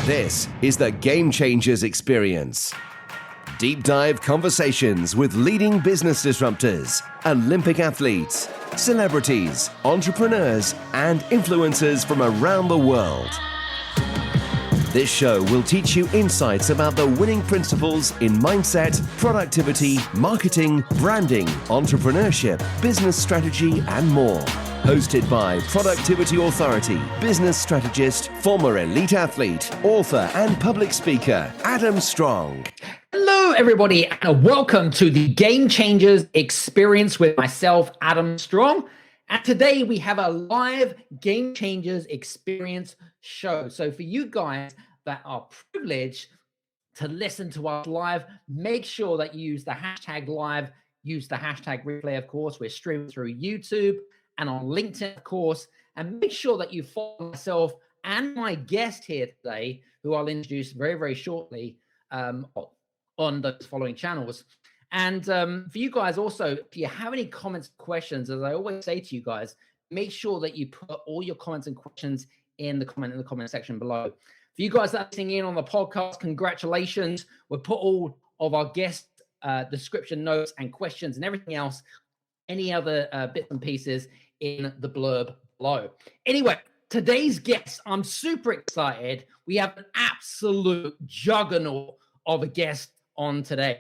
This is the Game Changers Experience. Deep dive conversations with leading business disruptors, Olympic athletes, celebrities, entrepreneurs, and influencers from around the world. This show will teach you insights about the winning principles in mindset, productivity, marketing, branding, entrepreneurship, business strategy, and more. Hosted by productivity authority, business strategist, former elite athlete, author, and public speaker, Adam Strong. Hello, everybody, and welcome to the Game Changers Experience with myself, Adam Strong. And today we have a live Game Changers Experience show. So for you guys that are privileged to listen to us live, make sure that you use the hashtag live, use the hashtag replay, of course. We're streaming through YouTube and on LinkedIn, of course, and make sure that you follow myself and my guest here today, who I'll introduce very, very shortly on those following channels. And for you guys also, if you have any comments, questions, as I always say to you guys, make sure that you put all your comments and questions in the comment section below. For you guys that are listening in on the podcast, congratulations. We'll put all of our guest description notes and questions and everything else, any other bits and pieces in the blurb below. Anyway, today's guest, I'm super excited. We have an absolute juggernaut of a guest on today.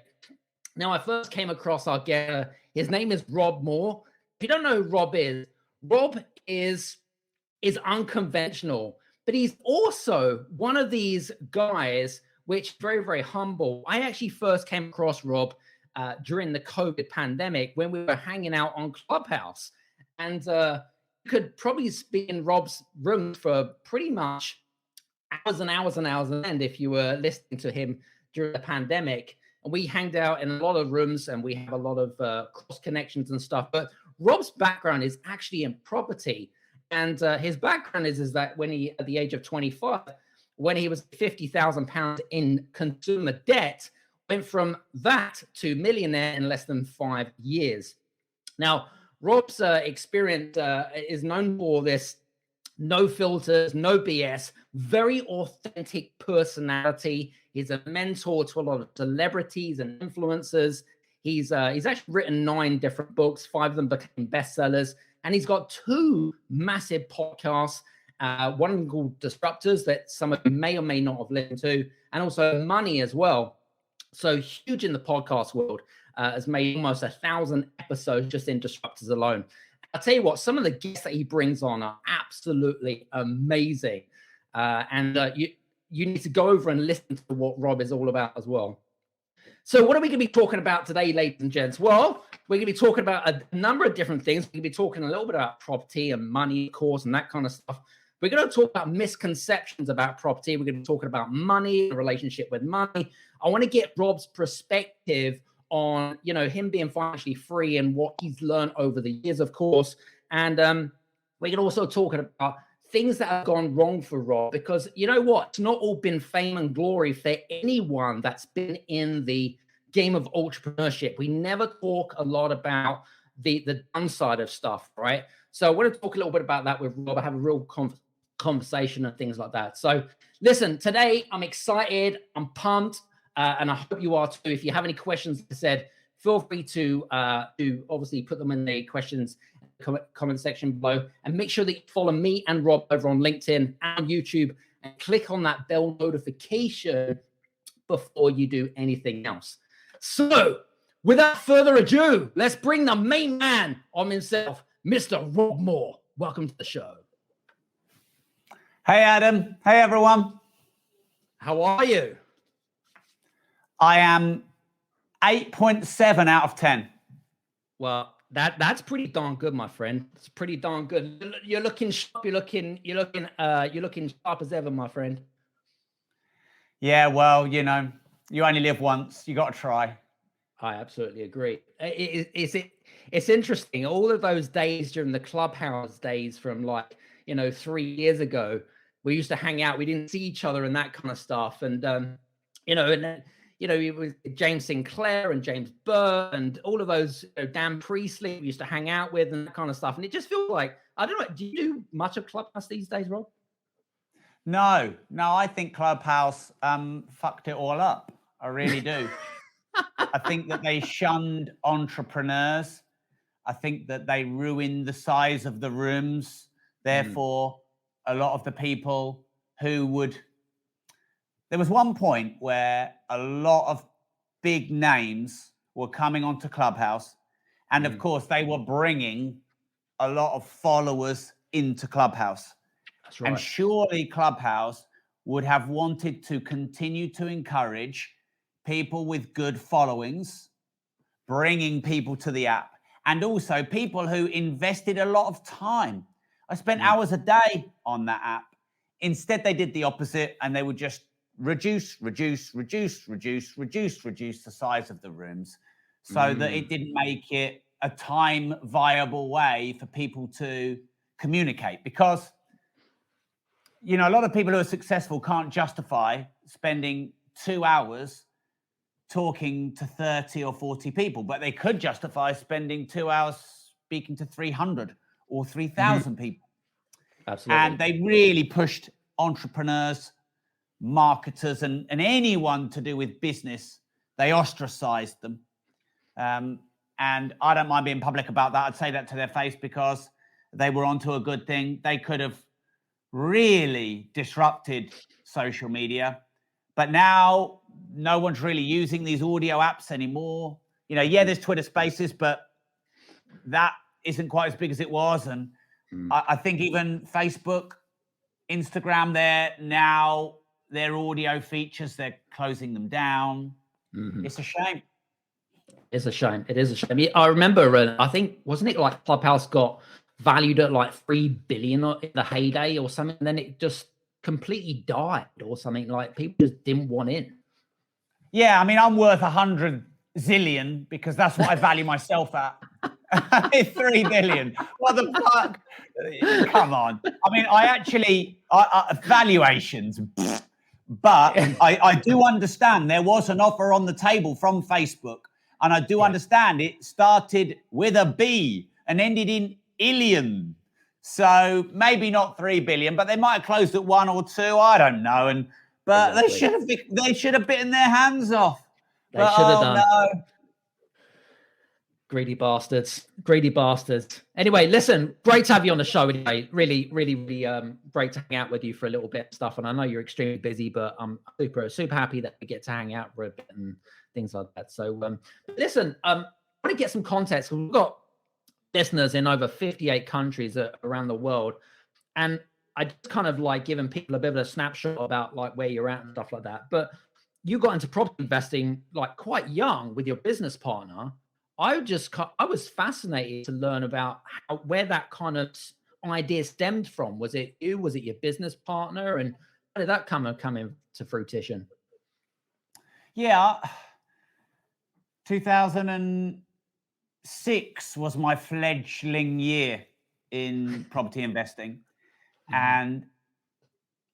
Now, I first came across our guest. His name is Rob Moore. If you don't know who Rob is unconventional, but he's also one of these guys which very, very humble. I actually first came across Rob during the COVID pandemic when we were hanging out on Clubhouse. And you could probably be in Rob's room for pretty much hours and hours and hours on end if you were listening to him during the pandemic. And we hanged out in a lot of rooms and we have a lot of cross connections and stuff. But Rob's background is actually in property. And his background is that when he, at the age of 25, when he was £50,000 in consumer debt, went from that to millionaire in less than 5 years. Now, Rob's experience is known for this no filters, no BS, very authentic personality. He's a mentor to a lot of celebrities and influencers. He's actually written 9 different books. 5 of them became bestsellers. And he's got 2 massive podcasts, one called Disruptors that some of you may or may not have listened to, and also Money as well. So huge in the podcast world, has made almost 1,000 episodes just in Disruptors alone. I'll tell you what, some of the guests that he brings on are absolutely amazing. You need to go over and listen to what Rob is all about as well. So what are we going to be talking about today, ladies and gents? Well, we're going to be talking about a number of different things. We're going to be talking a little bit about property and money, of course, and that kind of stuff. We're going to talk about misconceptions about property. We're going to be talking about money, the relationship with money. I want to get Rob's perspective on, him being financially free and what he's learned over the years, of course. And we can also talk about things that have gone wrong for Rob, because you know what? It's not all been fame and glory for anyone that's been in the game of entrepreneurship. We never talk a lot about the downside of stuff, right? So I want to talk a little bit about that with Rob. I have a real conversation and things like that. So listen, today I'm excited. I'm pumped. And I hope you are too. If you have any questions, like I said, feel free to obviously put them in the questions comment section below, and make sure that you follow me and Rob over on LinkedIn and YouTube, and click on that bell notification before you do anything else. So without further ado, let's bring the main man on himself, Mr. Rob Moore. Welcome to the show. Hey, Adam. Hey, everyone. How are you? I am 8.7 out of 10. Well, that's pretty darn good, my friend. It's pretty darn good. You're looking sharp. You're looking sharp as ever, my friend. Yeah, well, you only live once. You got to try. I absolutely agree. It's interesting. All of those days during the Clubhouse days from 3 years ago, we used to hang out. We didn't see each other and that kind of stuff. And it was James Sinclair and James Burr and all of those, Dan Priestley we used to hang out with and that kind of stuff. And it just feels like, I don't know, do you do much of Clubhouse these days, Rob? No, I think Clubhouse fucked it all up. I really do. I think that they shunned entrepreneurs. I think that they ruined the size of the rooms. Therefore, a lot of the people who would... There was one point where a lot of big names were coming onto Clubhouse. And of course, they were bringing a lot of followers into Clubhouse. That's right. And surely Clubhouse would have wanted to continue to encourage people with good followings, bringing people to the app, and also people who invested a lot of time. I spent hours a day on that app. Instead, they did the opposite, and they would just reduce the size of the rooms so that it didn't make it a time viable way for people to communicate. Because, you know, a lot of people who are successful can't justify spending 2 hours talking to 30 or 40 people, but they could justify spending 2 hours speaking to 300 or 3,000 people. Absolutely. And they really pushed entrepreneurs, marketers, and anyone to do with business. They ostracized them. And I don't mind being public about that. I'd say that to their face, because they were onto a good thing. They could have really disrupted social media, but now no one's really using these audio apps anymore. You know, yeah, there's Twitter Spaces, but that isn't quite as big as it was. And I think even Facebook, Instagram, their audio features, they're closing them down. It's a shame. It's a shame. It is a shame. I remember, I think, wasn't it like Clubhouse got valued at like 3 billion in the heyday or something, and then it just completely died or something? Like, people just didn't want in. Yeah, I mean, I'm worth 100 zillion because that's what I value myself at. 3 billion. What the fuck? Come on. I mean, valuations. But I do understand there was an offer on the table from Facebook, and I do understand it started with a B and ended in illion. So maybe not 3 billion, but they might have closed at 1 or 2. I don't know. But exactly. they should have bitten their hands off. They should have done. No. Greedy bastards. Anyway, listen, great to have you on the show. Anyway, really great to hang out with you for a little bit of stuff. And I know you're extremely busy, but I'm super happy that we get to hang out for a bit and things like that. So listen, I want to get some context. We've got listeners in over 58 countries around the world, and I just kind of like giving people a bit of a snapshot about like where you're at and stuff like that. But you got into property investing like quite young with your business partner. I was fascinated to learn about where that kind of idea stemmed from. Was it you? Was it your business partner? And how did that come into fruition? Yeah, 2006 was my fledgling year in property investing. And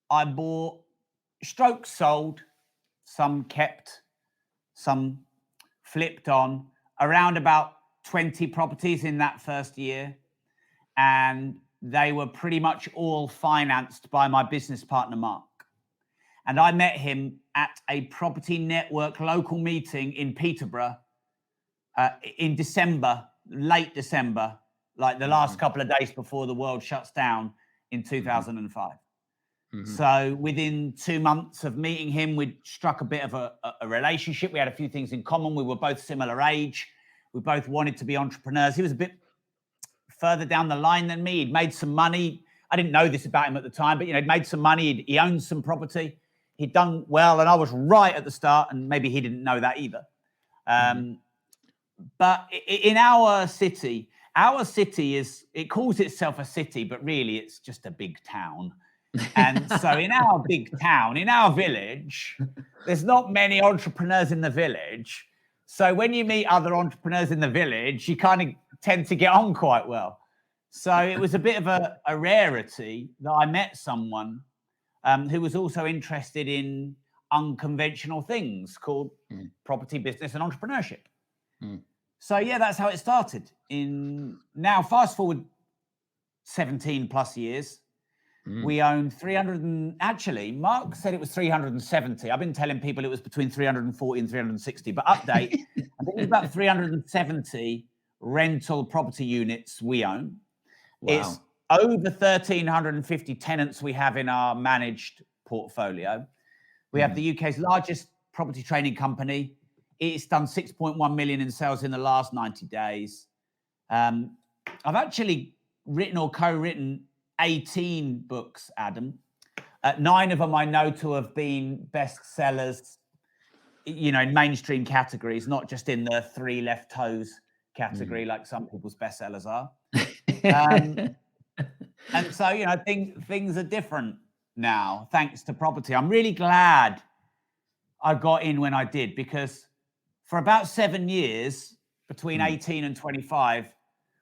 I bought, sold, some kept, some flipped on, around about 20 properties in that first year. And they were pretty much all financed by my business partner, Mark. And I met him at a property network local meeting in Peterborough in December, late December, like the last couple of days before the world shuts down in 2005. So within 2 months of meeting him, we'd struck a bit of a relationship. We had a few things in common. We were both similar age. We both wanted to be entrepreneurs. He was a bit further down the line than me. He'd made some money. I didn't know this about him at the time, but, you know, he'd made some money. He owned some property. He'd done well, and I was right at the start, and maybe he didn't know that either. But in our city it calls itself a city, but really it's just a big town. And so in our big town, in our village, there's not many entrepreneurs in the village. So when you meet other entrepreneurs in the village, you kind of tend to get on quite well. So it was a bit of a rarity that I met someone who was also interested in unconventional things called property business and entrepreneurship. So yeah, that's how it started. Now, fast forward 17 plus years, We own 300 and actually, Mark said it was 370. I've been telling people it was between 340 and 360, but update, I think it's about 370 rental property units we own. Wow. It's over 1,350 tenants we have in our managed portfolio. We have the UK's largest property training company. It's done 6.1 million in sales in the last 90 days. I've actually written or co-written 18 books, Adam. 9 of them I know to have been bestsellers, in mainstream categories, not just in the 3 left toes category like some people's bestsellers are. And so, I think things are different now, thanks to property. I'm really glad I got in when I did, because for about 7 years, between 18 and 25,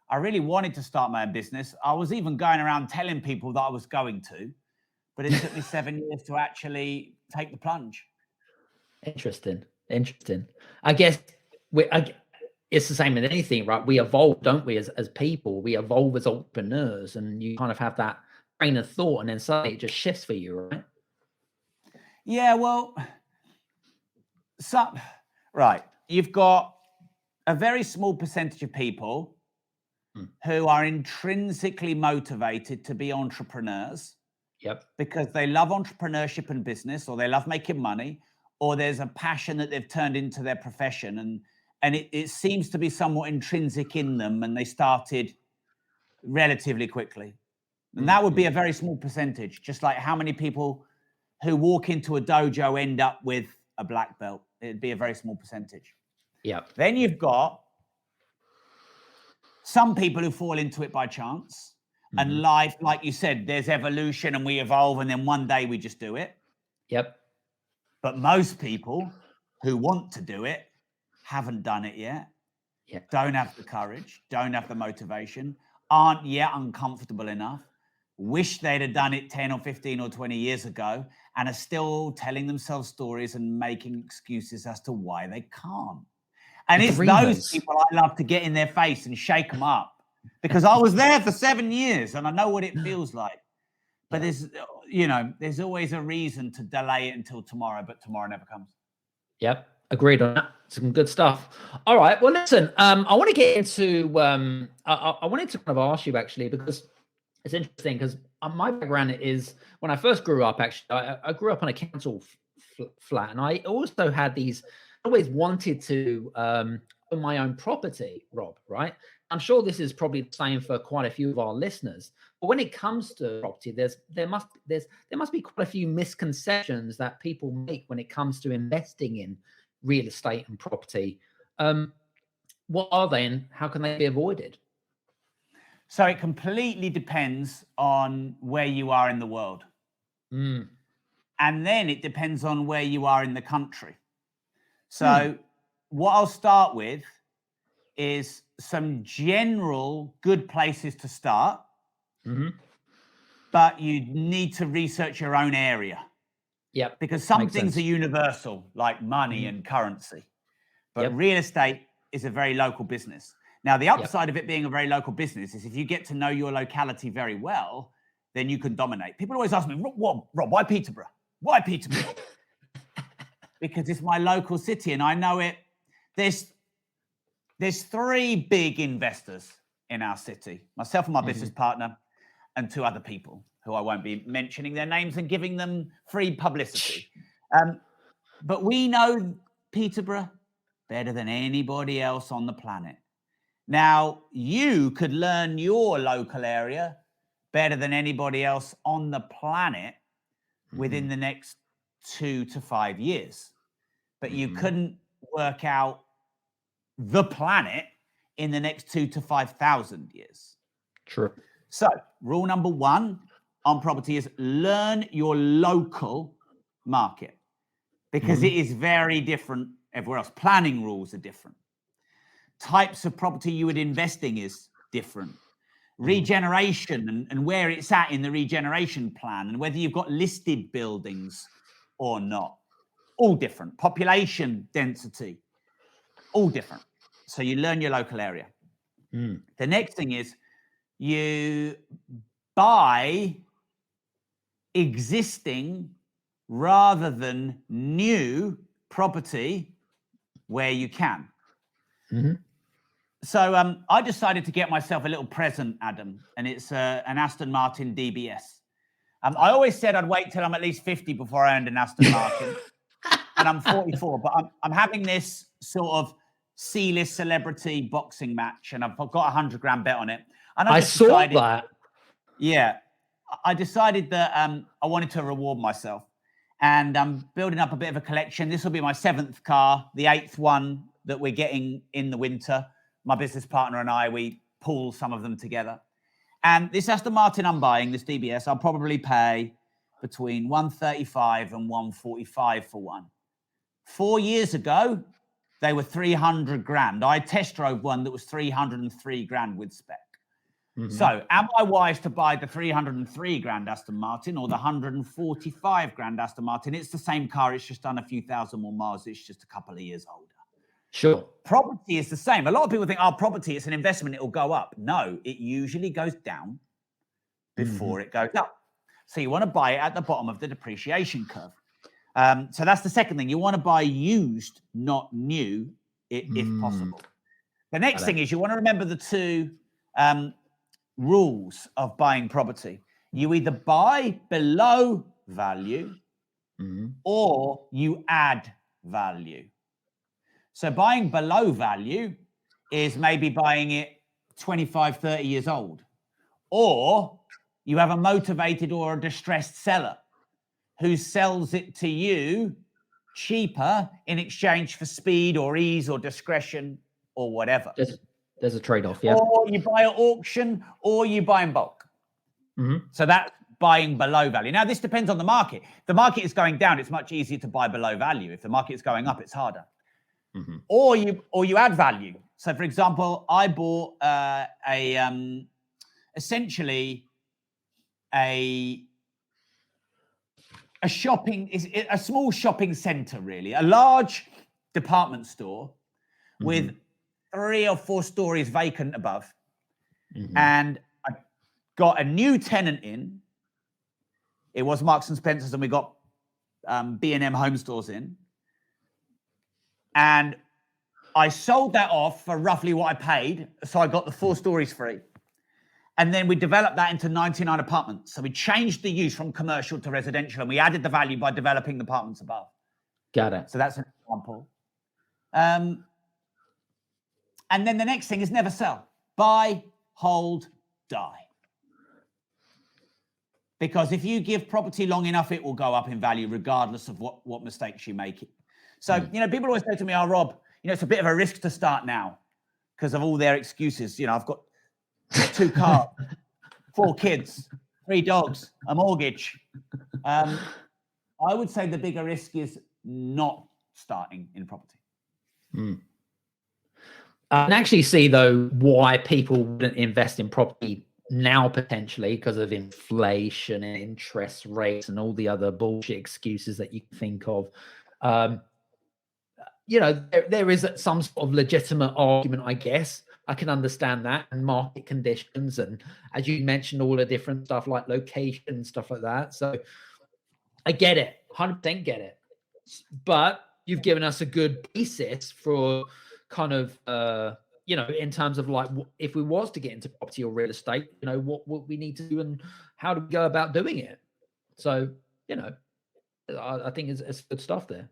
I really wanted to start my own business. I was even going around telling people that I was going to, but it took me 7 years to actually take the plunge. Interesting. I guess it's the same with anything, right? We evolve, don't we, as people? We evolve as entrepreneurs, and you kind of have that train of thought, and then suddenly it just shifts for you, right? Yeah, well, right. You've got a very small percentage of people who are intrinsically motivated to be entrepreneurs. Yep. Because they love entrepreneurship and business, or they love making money, or there's a passion that they've turned into their profession, and it seems to be somewhat intrinsic in them, and they started relatively quickly. And that would be a very small percentage, just like how many people who walk into a dojo end up with a black belt. It'd be a very small percentage. Yeah. Then you've got some people who fall into it by chance. And life, like you said, there's evolution and we evolve, and then one day we just do it. Yep. But most people who want to do it haven't done it yet. Yep. Don't have the courage, don't have the motivation, aren't yet uncomfortable enough, wish they'd have done it 10 or 15 or 20 years ago, and are still telling themselves stories and making excuses as to why they can't. And it's those people I love to get in their face and shake them up, because I was there for 7 years and I know what it feels like. But there's always a reason to delay it until tomorrow, but tomorrow never comes. Yep. Agreed on that. Some good stuff. All right. Well, listen, I want to get into, I wanted to kind of ask you actually, because it's interesting, because my background is, when I first grew up, actually, I grew up on a council flat, and I also had always wanted to own my own property, Rob, right? I'm sure this is probably the same for quite a few of our listeners. But when it comes to property, there must be quite a few misconceptions that people make when it comes to investing in real estate and property. What are they, and how can they be avoided? So it completely depends on where you are in the world. And then it depends on where you are in the country. So what I'll start with is some general good places to start, but you need to research your own area. Yep. Because some things are universal, like money and currency, but real estate is a very local business. Now, the upside of it being a very local business is if you get to know your locality very well, then you can dominate. People always ask me, Rob, why Peterborough? Why Peterborough? Because it's my local city and I know it. There's 3 big investors in our city, myself and my business partner, and 2 other people who I won't be mentioning their names and giving them free publicity. But we know Peterborough better than anybody else on the planet. Now, you could learn your local area better than anybody else on the planet within the next 2 to 5 years. But you couldn't work out the planet in the next 2 to 5,000 years. True. So, rule number 1 on property is learn your local market, because it is very different everywhere else. Planning rules are different. Types of property you would invest in is different. Regeneration and where it's at in the regeneration plan, and whether you've got listed buildings or not, all different. Population density, all different. So you learn your local area. The next thing is you buy existing rather than new property where you can. Mm-hmm. So I decided to get myself a little present, Adam, and it's an Aston Martin DBS. I always said I'd wait till I'm at least 50 before I owned an Aston Martin, and I'm 44. But I'm having this sort of C-list celebrity boxing match, and I've got $100 bet on it. And I saw that. Yeah, I decided that I wanted to reward myself, and I'm building up a bit of a collection. This will be my 7th car, the 8th one that we're getting in the winter. My business partner and I, we pool some of them together. And this Aston Martin I'm buying, this DBS, I'll probably pay between 135 and 145 for one. 4 years ago, they were 300 grand. I test drove one that was 303 grand with spec. Mm-hmm. So am I wise to buy the 303 grand Aston Martin or the 145 grand Aston Martin? It's the same car. It's just done a few thousand more miles. It's just a couple of years older. Sure. Property is the same. A lot of people think, oh, property, it's an investment, it'll go up. No, it usually goes down before it goes up. So you want to buy it at the bottom of the depreciation curve. So that's the second thing. You want to buy used, not new, if possible. The next thing is you want to remember the two rules of buying property. You either buy below value or you add value. So buying below value is maybe buying it 25, 30 years old. Or you have a motivated or a distressed seller who sells it to you cheaper in exchange for speed or ease or discretion or whatever. There's a trade-off, yeah. Or you buy at auction or you buy in bulk. So that's buying below value. Now, this depends on the market. If the market is going down, it's much easier to buy below value. If the market is going up, it's harder. Or you add value. So, for example, I bought essentially a small shopping center, really, a large department store with 3 or 4 stories vacant above, and I got a new tenant in. It was Marks and Spencer's, and we got B&M Home Stores in. And I sold that off for roughly what I paid. So I got the 4 stories free. And then we developed that into 99 apartments. So we changed the use from commercial to residential, and we added the value by developing the apartments above. Got it. So that's an example. And then the next thing is never sell. Buy, hold, die. Because if you give property long enough, it will go up in value regardless of what mistakes you make. So, people always say to me, oh, Rob, it's a bit of a risk to start now because of all their excuses. I've got 2 cars, 4 kids, 3 dogs, a mortgage. I would say the bigger risk is not starting in property. I can actually see, though, why people wouldn't invest in property now, potentially because of inflation and interest rates and all the other bullshit excuses that you can think of. There is some sort of legitimate argument, I guess. I can understand that, and market conditions, and as you mentioned, all the different stuff like location, stuff like that. So I get it, 100% get it. But you've given us a good basis for kind of, in terms of like, if we was to get into property or real estate, what we need to do and how do we go about doing it? So, I think it's good stuff there.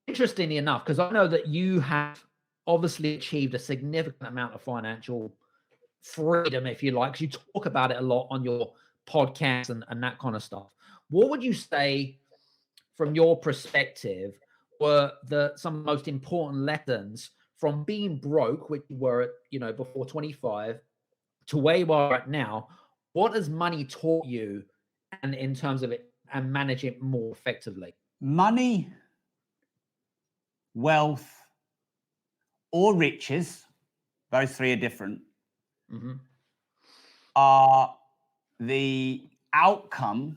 Interestingly enough, because I know that you have obviously achieved a significant amount of financial freedom, if you like, because you talk about it a lot on your podcast and that kind of stuff. What would you say, from your perspective, were some of the most important lessons from being broke, which you were at, before 25, to where you are right now? What has money taught you, and in terms of it, and manage it more effectively? Money, wealth, or riches, those 3 are different, are the outcome,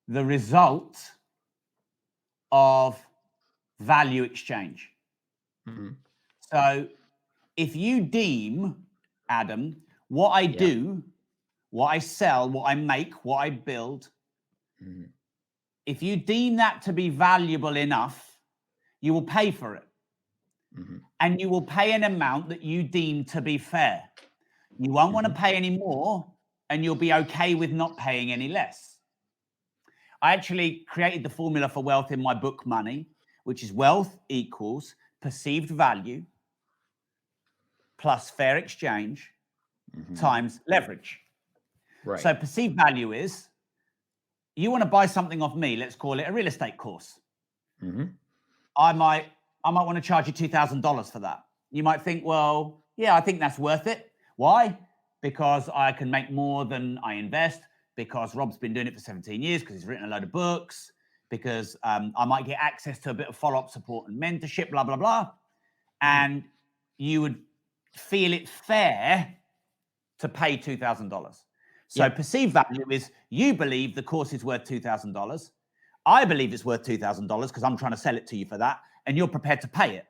the result of value exchange. So if you deem, Adam, what I do what I sell, what I make, what I build, if you deem that to be valuable enough, you will pay for it. And you will pay an amount that you deem to be fair. You won't want to pay any more, and you'll be okay with not paying any less. I actually created the formula for wealth in my book, Money, which is wealth equals perceived value plus fair exchange times leverage. Right. So perceived value is, you want to buy something off me, let's call it a real estate course. I might want to charge you $2,000 for that. You might think, well, yeah, I think that's worth it. Why? Because I can make more than I invest, because Rob's been doing it for 17 years, because he's written a load of books, because I might get access to a bit of follow-up support and mentorship, blah, blah, blah. And you would feel it fair to pay $2,000. So perceived value is, you believe the course is worth $2,000. I believe it's worth $2,000 because I'm trying to sell it to you for that, and you're prepared to pay it.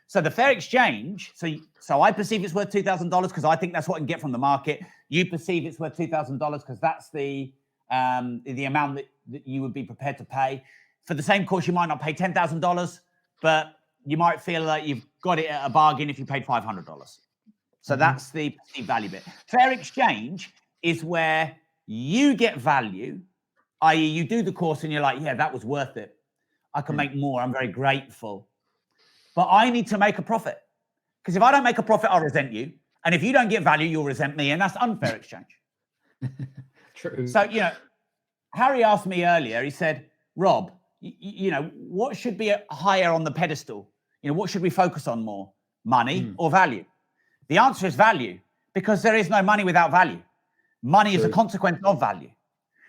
So the fair exchange, so I perceive it's worth $2,000 because I think that's what I can get from the market. You perceive it's worth $2,000 because that's the amount that you would be prepared to pay. For the same course, you might not pay $10,000, but you might feel like you've got it at a bargain if you paid $500. So that's the perceived value bit. Fair exchange is where you get value, i.e. you do the course and you're like, yeah, that was worth it. I can make more. I'm very grateful. But I need to make a profit. Because if I don't make a profit, I'll resent you. And if you don't get value, you'll resent me. And that's unfair exchange. True. So, Harry asked me earlier, he said, Rob, what should be higher on the pedestal? What should we focus on more? Money or value? The answer is value, because there is no money without value. Money is a consequence of value.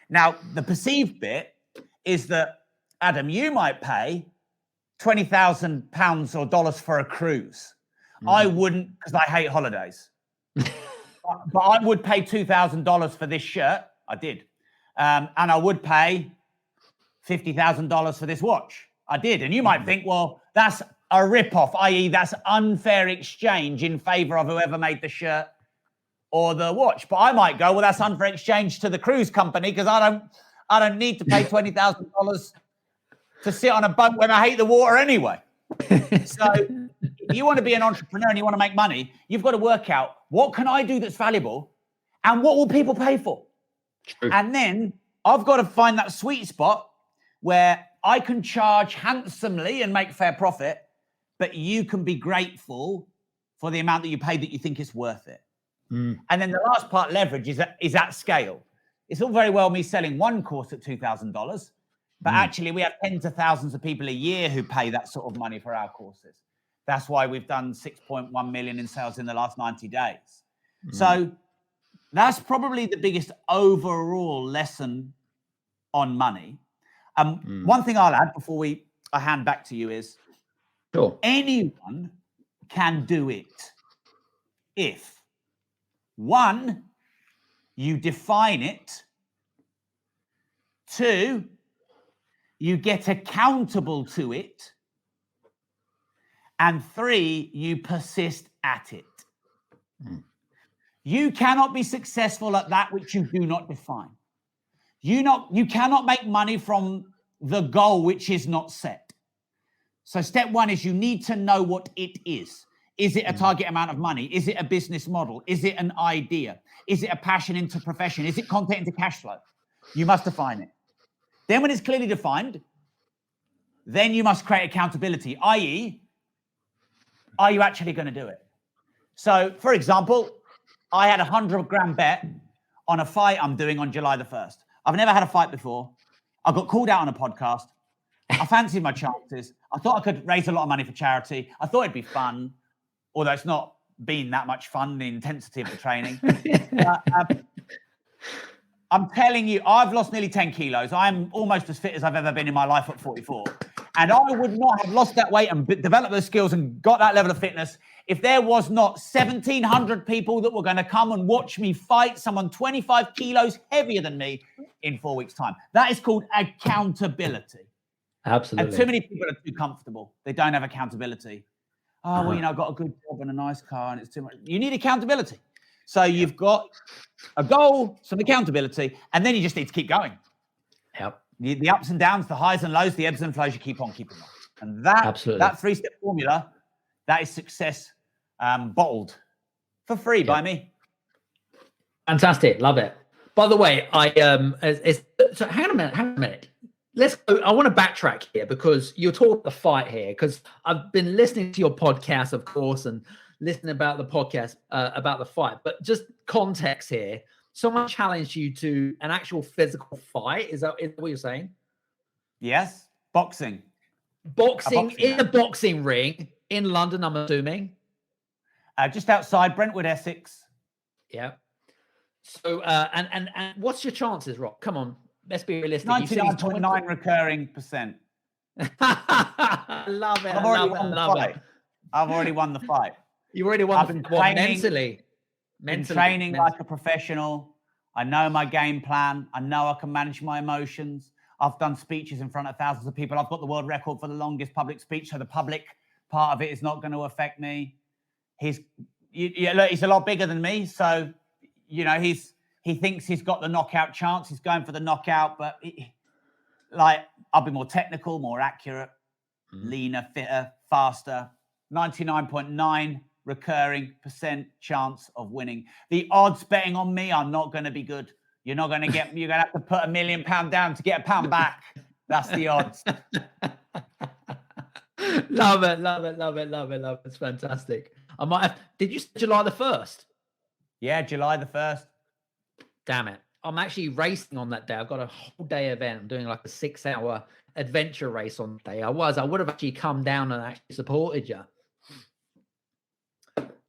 Now, the perceived bit is that, Adam, you might pay £20,000 or dollars for a cruise. I wouldn't, because I hate holidays. But I would pay $2,000 for this shirt. I did. And I would pay $50,000 for this watch. I did. And you might think, well, that's a rip-off, i.e. that's unfair exchange in favor of whoever made the shirt or the watch. But I might go, well, that's unfair exchange to the cruise company, because I don't need to pay $20,000 to sit on a boat when I hate the water anyway. So if you want to be an entrepreneur and you want to make money, you've got to work out, what can I do that's valuable and what will people pay for? True. And then I've got to find that sweet spot where I can charge handsomely and make fair profit, but you can be grateful for the amount that you pay that you think is worth it. And then the last part, leverage, is at scale. It's all very well me selling one course at $2,000, but actually we have tens of thousands of people a year who pay that sort of money for our courses. That's why we've done 6.1 million in sales in the last 90 days. So that's probably the biggest overall lesson on money. One thing I'll add before I hand back to you is, anyone can do it if, one, you define it, two, you get accountable to it, and three, you persist at it. You cannot be successful at that which you do not define. You cannot make money from the goal which is not set. So step one is, you need to know what it is. Is it a target amount of money? Is it a business model? Is it an idea? Is it a passion into profession? Is it content into cash flow? You must define it. Then when it's clearly defined, then you must create accountability, i.e., are you actually going to do it? So, for example, I had a 100-grand bet on a fight I'm doing on July the 1st. I've never had a fight before. I got called out on a podcast. I fancied my chances. I thought I could raise a lot of money for charity. I thought it'd be fun, although it's not been that much fun, the intensity of the training. I'm telling you, I've lost nearly 10 kilos. I'm almost as fit as I've ever been in my life at 44. And I would not have lost that weight and developed those skills and got that level of fitness if there was not 1,700 people that were going to come and watch me fight someone 25 kilos heavier than me in 4 weeks' time. That is called accountability. Absolutely. And too many people are too comfortable. They don't have accountability. Oh, well, I've got a good job and a nice car and it's too much. You need accountability. So you've got a goal, some accountability, and then you just need to keep going. Yep. The ups and downs, the highs and lows, the ebbs and flows, you keep on keeping on. And that 3-step formula, that is success bottled for free by me. Fantastic. Love it. By the way, so hang on a minute. I want to backtrack here because you're talking the fight here, because I've been listening to your podcast, of course, and listening about the podcast about the fight, but just context here. Someone challenged you to an actual physical fight. Is that what you're saying? Yes. Boxing In a boxing ring in London, I'm assuming. Just outside Brentwood, Essex. Yeah. So, and what's your chances, Rob? Come on, let's be realistic. 99.9 recurring percent. Love it. I've already won the fight. You already won mentally. Been training like a professional. I know my game plan. I know I can manage my emotions. I've done speeches in front of thousands of people. I've got the world record for the longest public speech, so the public part of it is not going to affect me. He's a lot bigger than me, so he thinks he's got the knockout chance. He's going for the knockout, but I'll be more technical, more accurate, leaner, fitter, faster. 99.9 recurring percent chance of winning. The odds betting on me are not going to be good. You're not going to get. You're going to have to put £1 million down to get £1 back. That's the odds. Love it. It's fantastic. I might have. Did you say July the 1st? Yeah, July the 1st. Damn it. I'm actually racing on that day. I've got a whole day event. I'm doing like a 6-hour adventure race on the day. I would have actually come down and actually supported you.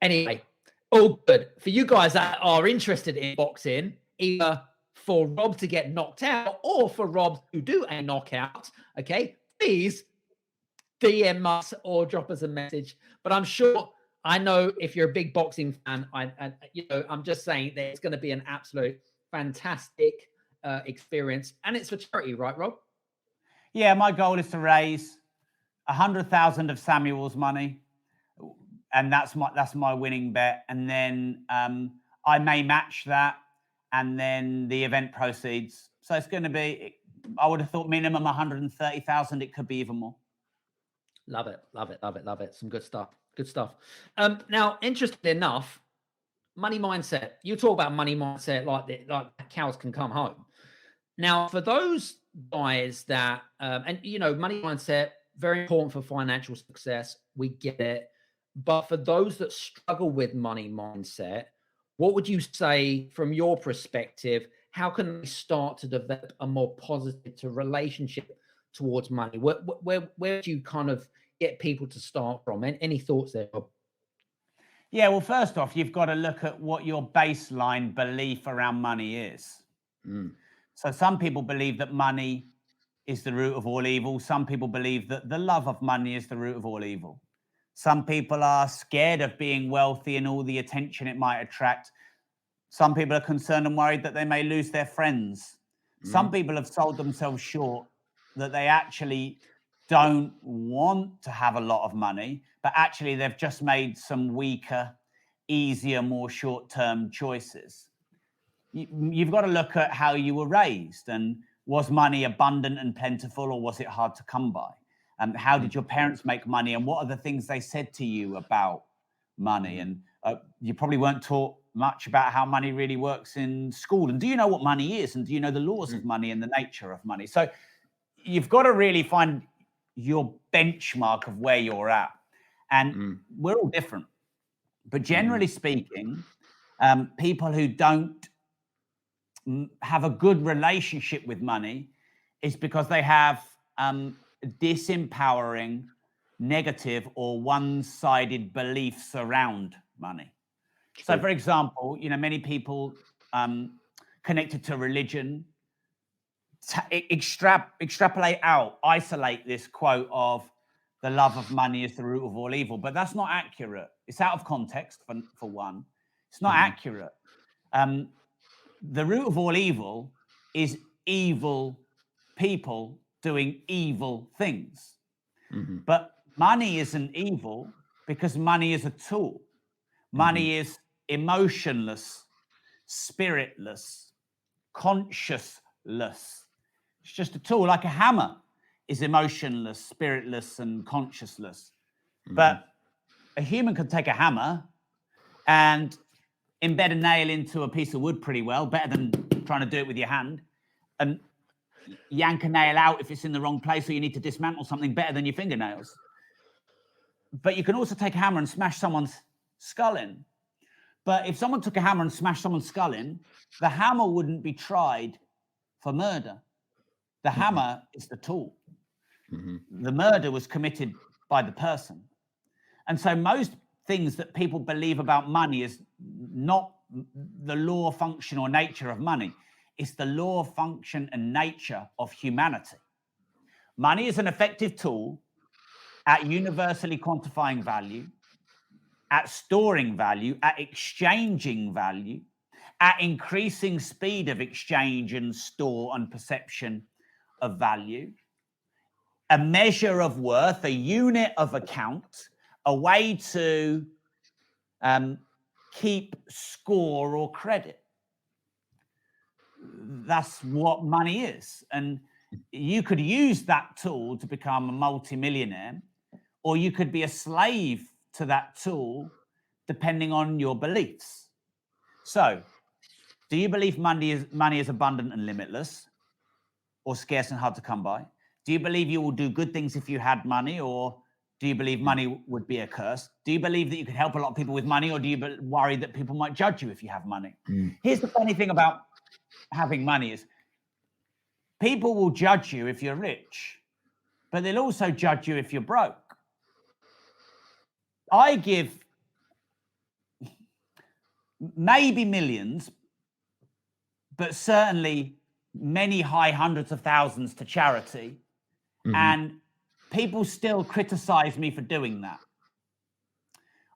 Anyway, all good. For you guys that are interested in boxing, either for Rob to get knocked out or for Rob to do a knockout, okay, please DM us or drop us a message. But I know if you're a big boxing fan, I'm just saying that it's going to be an absolute fantastic experience, and it's for charity, right, Rob? Yeah, my goal is to raise 100,000 of Samuel's money, and that's my winning bet. And then I may match that, and then the event proceeds. So it's going to be, I would have thought minimum 130,000. It could be even more. Love it. Some good stuff. Now, interestingly enough, money mindset. You talk about money mindset like cows can come home. Now, for those guys that, money mindset, very important for financial success. We get it. But for those that struggle with money mindset, what would you say from your perspective? How can they start to develop a more positive relationship towards money? Where do you kind of get people to start from? Any thoughts there, Rob? Yeah, well, first off, you've got to look at what your baseline belief around money is. So some people believe that money is the root of all evil. Some people believe that the love of money is the root of all evil. Some people are scared of being wealthy and all the attention it might attract. Some people are concerned and worried that they may lose their friends. Some people have sold themselves short that they actually don't want to have a lot of money, but actually they've just made some weaker, easier, more short-term choices. You've got to look at how you were raised, and was money abundant and plentiful, or was it hard to come by? How did your parents make money, and what are the things they said to you about money? And you probably weren't taught much about how money really works in school. And do you know what money is? And do you know the laws of money and the nature of money? So you've got to really find your benchmark of where you're at. And we're all different. But generally speaking, people who don't have a good relationship with money is because they have disempowering, negative, or one-sided beliefs around money. So, for example, many people connected to religion extrapolate out, isolate this quote of the love of money is the root of all evil, but that's not accurate. It's out of context for one. It's not accurate. The root of all evil is evil people doing evil things. But money isn't evil because money is a tool. Money is emotionless, spiritless, consciousless. It's just a tool, like a hammer is emotionless, spiritless, and consciousless. But a human can take a hammer and embed a nail into a piece of wood pretty well, better than trying to do it with your hand, and yank a nail out if it's in the wrong place or you need to dismantle something, better than your fingernails. But you can also take a hammer and smash someone's skull in. But if someone took a hammer and smashed someone's skull in, the hammer wouldn't be tried for murder. The hammer is the tool. The murder was committed by the person. And so most things that people believe about money is not the law, function, or nature of money. It's the law, function, and nature of humanity. Money is an effective tool at universally quantifying value, at storing value, at exchanging value, at increasing speed of exchange and store and perception of value, a measure of worth, a unit of account, a way to keep score or credit. That's what money is. And you could use that tool to become a multimillionaire, or you could be a slave to that tool depending on your beliefs. So, do you believe money is abundant and limitless, or scarce and hard to come by? Do you believe you will do good things if you had money, or do you believe money would be a curse? Do you believe that you could help a lot of people with money, or do you worry that people might judge you if you have money? Here's the funny thing about having money is people will judge you if you're rich, but they'll also judge you if you're broke. I give maybe millions, but certainly many high hundreds of thousands to charity. And people still criticize me for doing that.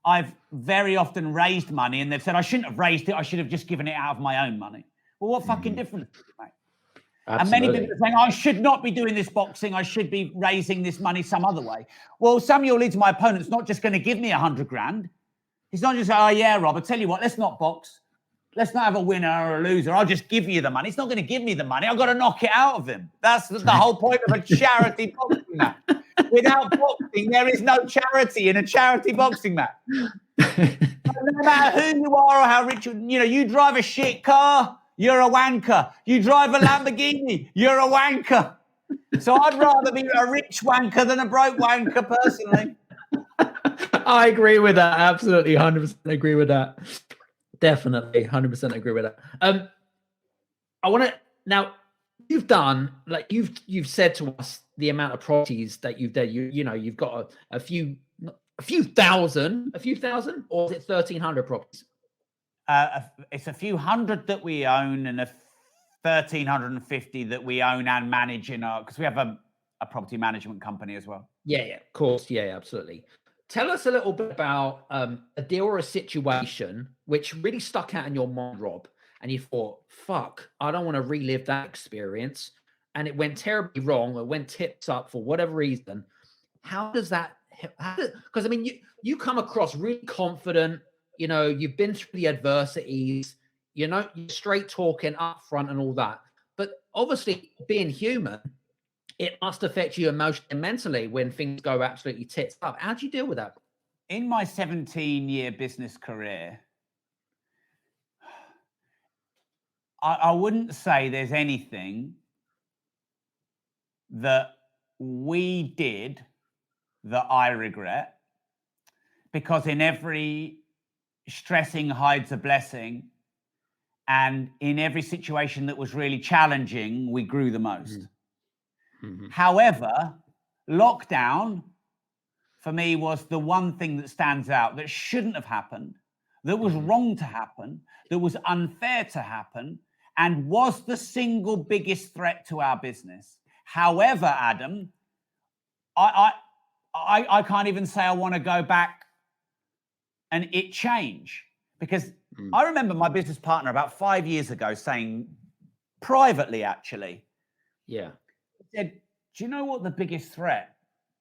I've very often raised money and they've said, I shouldn't have raised it. I should have just given it out of my own money. Well, what fucking difference does it make? And many people are saying, I should not be doing this boxing. I should be raising this money some other way. Well, Samuel Leeds, my opponent's not just going to give me 100 grand. He's not just, oh yeah, Rob, I tell you what, let's not box. Let's not have a winner or a loser. I'll just give you the money. He's not going to give me the money. I've got to knock it out of him. That's the whole point of a charity boxing match. Without boxing, there is no charity in a charity boxing match. No matter who you are or how rich you drive a shit car, you're a wanker. You drive a Lamborghini, you're a wanker. So I'd rather be a rich wanker than a broke wanker, personally. I agree with that. Absolutely, 100% agree with that. Definitely, 100% agree with that. I want to now. You've done, like you've said to us the amount of properties that you've done. You've got a few thousand, or is it 1,300 properties? It's a few hundred that we own and 1,350 that we own and manage because we have a property management company as well. Yeah, of course. Yeah, absolutely. Tell us a little bit about a deal or a situation which really stuck out in your mind, Rob, and you thought, fuck, I don't want to relive that experience. And it went terribly wrong. It went tips up for whatever reason. How does that, because I mean, you come across really confident, you've been through the adversities, you're straight talking up front and all that. But obviously being human, it must affect you emotionally and mentally when things go absolutely tits up. How do you deal with that? In my 17-year business career, I wouldn't say there's anything that we did that I regret, because in every stressing hides a blessing, and in every situation that was really challenging, we grew the most. However, lockdown for me was the one thing that stands out that shouldn't have happened, that was wrong to happen, that was unfair to happen, and was the single biggest threat to our business. However, Adam, I can't even say I want to go back and it change, because I remember my business partner about 5 years ago saying privately, actually, he said, do you know what the biggest threat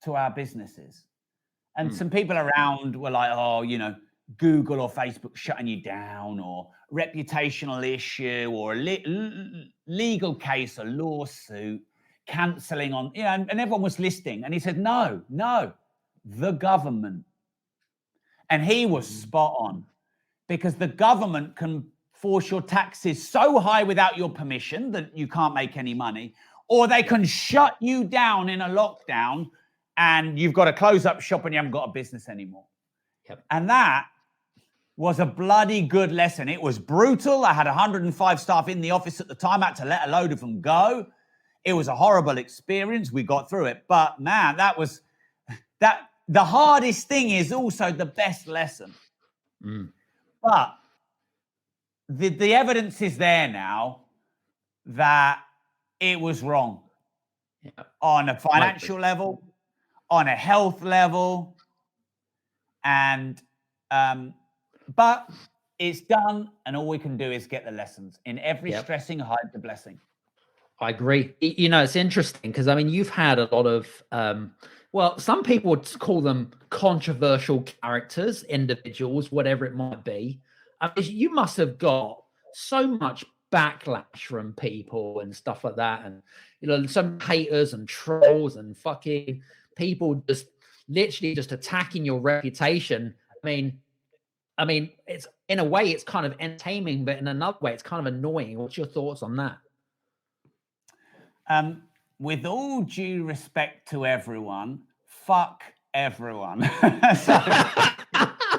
to our business is? And some people around were like, oh, Google or Facebook shutting you down, or reputational issue, or a legal case, a lawsuit, cancelling on, and everyone was listening. And he said, no, the government. And he was spot on, because the government can force your taxes so high without your permission that you can't make any money, or they can shut you down in a lockdown and you've got to close up shop and you haven't got a business anymore. Yep. And that was a bloody good lesson. It was brutal. I had 105 staff in the office at the time. I had to let a load of them go. It was a horrible experience. We got through it. But man, the hardest thing is also the best lesson. But the evidence is there now that it was wrong on a financial level, on a health level, and but it's done, and all we can do is get the lessons. In every stressing, hide the blessing. I agree. It's interesting because, I mean, you've had a lot of, some people would call them controversial characters, individuals, whatever it might be. I mean, you must have got so much backlash from people and stuff like that. And, some haters and trolls and fucking people just literally just attacking your reputation. I mean, it's, in a way, it's kind of entertaining, but in another way, it's kind of annoying. What's your thoughts on that? With all due respect to everyone, fuck everyone.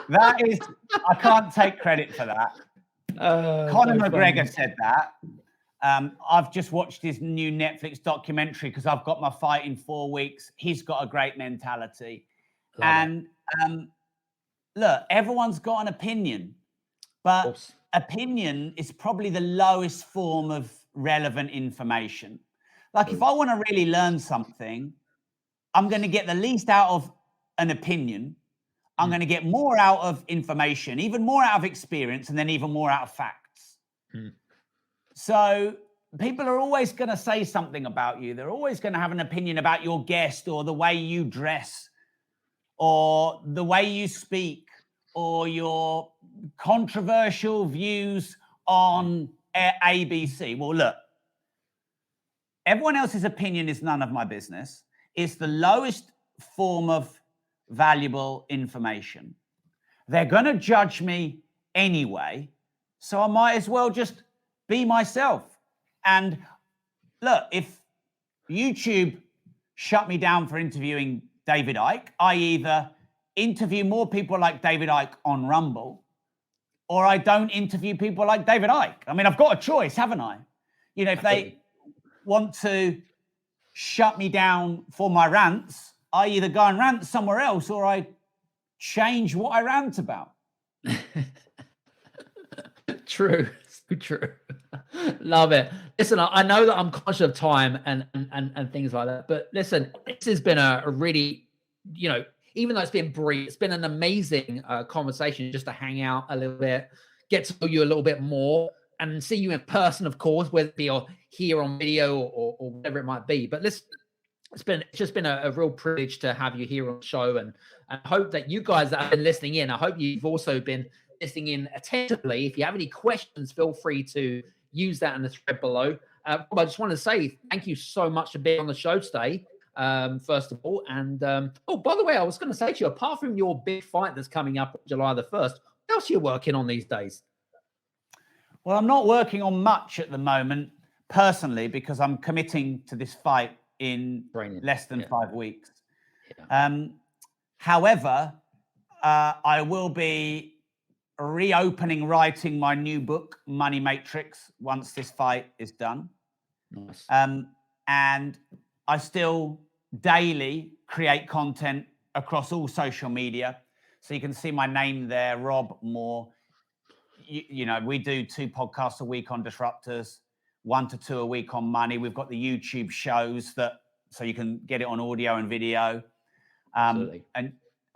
That is, I can't take credit for that. Conor McGregor said that. I've just watched his new Netflix documentary because I've got my fight in 4 weeks. He's got a great mentality. Look, everyone's got an opinion, but opinion is probably the lowest form of relevant information. Like, if I want to really learn something, I'm going to get the least out of an opinion. I'm going to get more out of information, even more out of experience, and then even more out of facts. So people are always going to say something about you. They're always going to have an opinion about your guest, or the way you dress, or the way you speak, or your controversial views on ABC. Well, look, everyone else's opinion is none of my business. It's the lowest form of valuable information. They're going to judge me anyway, so I might as well just be myself. And look, if YouTube shut me down for interviewing David Icke, I either interview more people like David Icke on Rumble, or I don't interview people like David Icke. I mean, I've got a choice, haven't I? If they want to shut me down for my rants, I either go and rant somewhere else, or I change what I rant about. True. True. Love it. Listen, I know that I'm conscious of time and things like that, but listen, this has been a really, even though it's been brief, it's been an amazing conversation just to hang out a little bit, get to know you a little bit more, and see you in person, of course, whether it be here on video or whatever it might be. But listen, it's just been a real privilege to have you here on the show, and I hope that you guys that have been listening in, I hope you've also been listening in attentively. If you have any questions, feel free to use that in the thread below. I just want to say thank you so much for being on the show today, first of all. And by the way, I was going to say to you, apart from your big fight that's coming up July the 1st, what else are you working on these days? Well, I'm not working on much at the moment, personally, because I'm committing to this fight in less than 5 weeks. However, I will be reopening writing my new book, Money Matrix, once this fight is done. Nice. And I still daily create content across all social media. So you can see my name there, Rob Moore. We do 2 podcasts a week on Disruptors, 1 to 2 a week on money. We've got the YouTube shows so you can get it on audio and video. And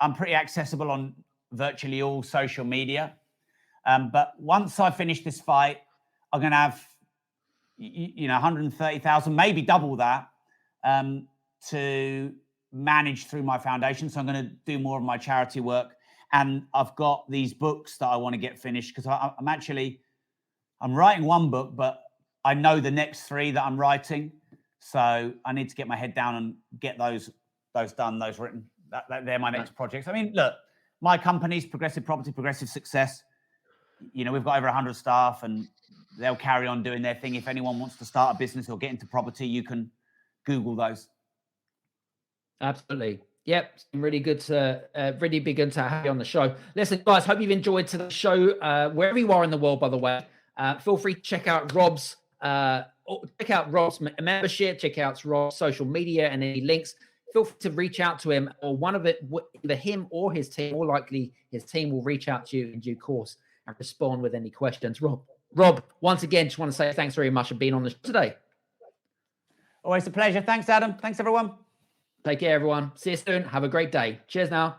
I'm pretty accessible on virtually all social media. But once I finish this fight, I'm going to have, 130,000, maybe double that, to manage through my foundation. So I'm going to do more of my charity work. And I've got these books that I want to get finished because I'm writing one book, but I know the next 3 that I'm writing. So I need to get my head down and get those done, those written. They're my next projects. I mean, look, my company's Progressive Property, Progressive Success. You know, we've got over 100 staff and they'll carry on doing their thing. If anyone wants to start a business or get into property, you can Google those. Absolutely. Yep. It's been really good to really be good to have you on the show. Listen, guys, hope you've enjoyed today's show. Wherever you are in the world, by the way, feel free to check out Rob's membership, check out Rob's social media and any links. Feel free to reach out to him or either him or his team. More likely, his team will reach out to you in due course and respond with any questions. Rob, once again, just want to say thanks very much for being on the show today. Always a pleasure. Thanks, Adam. Thanks, everyone. Take care, everyone. See you soon. Have a great day. Cheers now.